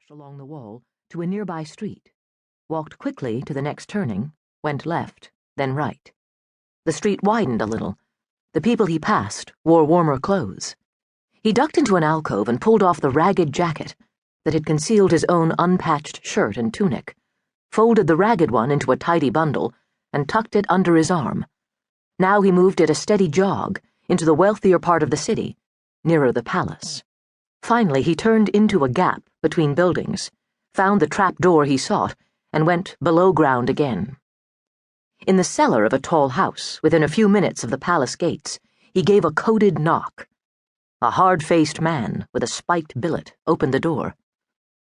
dashed along the wall to a nearby street, walked quickly to the next turning, went left, then right. The street widened a little. The people he passed wore warmer clothes. He ducked into an alcove and pulled off the ragged jacket that had concealed his own unpatched shirt and tunic, folded the ragged one into a tidy bundle, and tucked it under his arm. Now he moved at a steady jog into the wealthier part of the city, nearer the palace. Finally, he turned into a gap between buildings, found the trap door he sought, and went below ground again. In the cellar of a tall house, within a few minutes of the palace gates, he gave a coded knock. A hard-faced man with a spiked billet opened the door.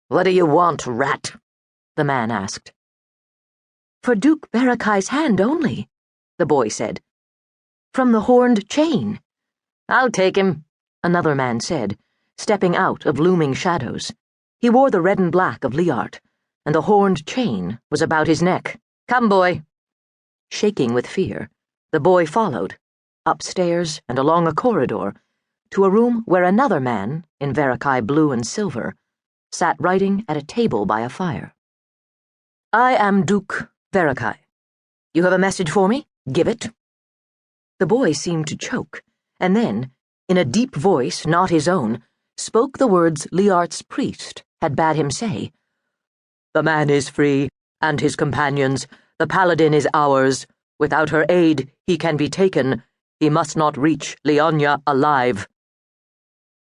"What do you want, rat?" the man asked. "For Duke Barakai's hand only," the boy said. "From the horned chain." "I'll take him," another man said, stepping out of looming shadows. He wore the red and black of Liart, and the horned chain was about his neck. "Come, boy." Shaking with fear, the boy followed, upstairs and along a corridor, to a room where another man, in Barakai blue and silver, sat writing at a table by a fire. "I am Duke Barakai. You have a message for me? Give it." The boy seemed to choke, and then, in a deep voice not his own, spoke the words Liart's priest had bade him say. "The man is free, and his companions. The paladin is ours. Without her aid, he can be taken. He must not reach Lianya alive."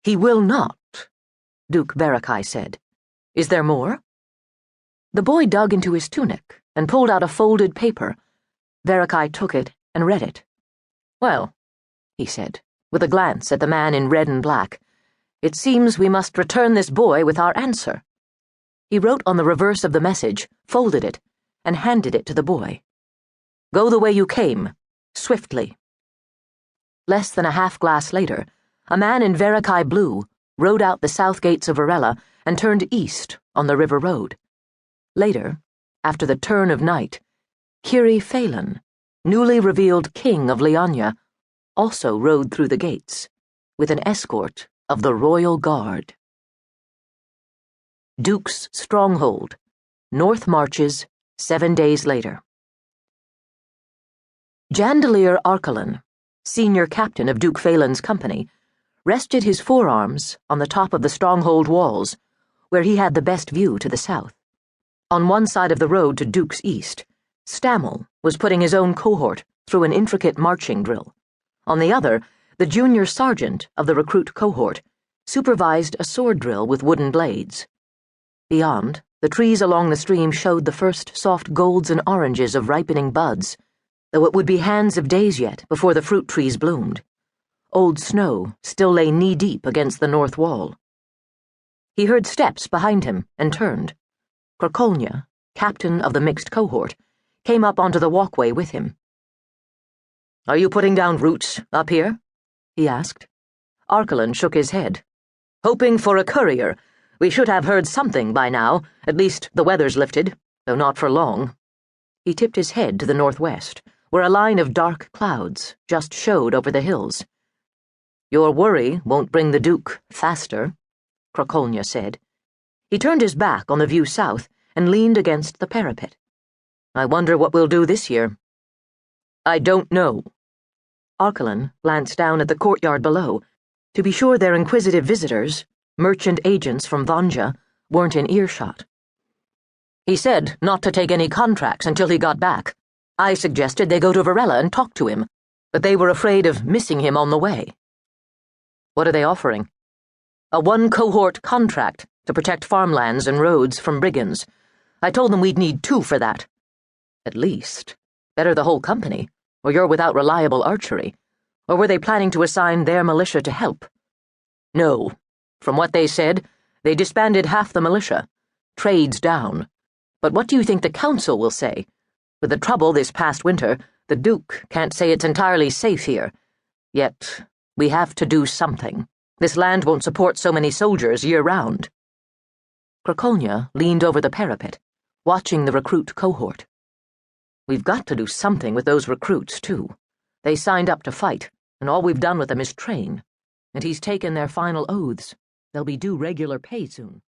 "He will not," Duke Barakai said. "Is there more?" The boy dug into his tunic and pulled out a folded paper. Barakai took it and read it. "Well," he said, with a glance at the man in red and black, "it seems we must return this boy with our answer." He wrote on the reverse of the message, folded it, and handed it to the boy. "Go the way you came, swiftly." Less than a half-glass later, a man in Barakai blue rode out the south gates of Varela and turned east on the river road. Later, after the turn of night, Kiri Phelan, newly revealed king of Lianya, also rode through the gates, with an escort of the Royal Guard. Duke's Stronghold, North Marches, 7 days later. Jandalier Arkelin, senior captain of Duke Phelan's company, rested his forearms on the top of the stronghold walls, where he had the best view to the south. On one side of the road to Duke's east, Stammel was putting his own cohort through an intricate marching drill. On the other, the junior sergeant of the recruit cohort supervised a sword drill with wooden blades. Beyond, the trees along the stream showed the first soft golds and oranges of ripening buds, though it would be hands of days yet before the fruit trees bloomed. Old snow still lay knee-deep against the north wall. He heard steps behind him and turned. Krakolnya, captain of the mixed cohort, came up onto the walkway with him. "Are you putting down roots up here?" he asked. Arkelin shook his head. "Hoping for a courier. We should have heard something by now. At least the weather's lifted, though not for long." He tipped his head to the northwest, where a line of dark clouds just showed over the hills. "Your worry won't bring the Duke faster," Krakolnya said. He turned his back on the view south and leaned against the parapet. "I wonder what we'll do this year." "I don't know." Arkelin glanced down at the courtyard below, to be sure their inquisitive visitors, merchant agents from Vanja, weren't in earshot. "He said not to take any contracts until he got back. I suggested they go to Varela and talk to him, but they were afraid of missing him on the way." "What are they offering?" "A one-cohort contract to protect farmlands and roads from brigands. I told them we'd need 2 for that." "At least. Better the whole company, or you're without reliable archery. Or were they planning to assign their militia to help?" "No. From what they said, they disbanded half the militia. Trade's down. But what do you think the council will say? With the trouble this past winter, the Duke can't say it's entirely safe here. Yet, we have to do something. This land won't support so many soldiers year-round." Krakolnya leaned over the parapet, watching the recruit cohort. "We've got to do something with those recruits, too. They signed up to fight, and all we've done with them is train. And he's taken their final oaths. They'll be due regular pay soon."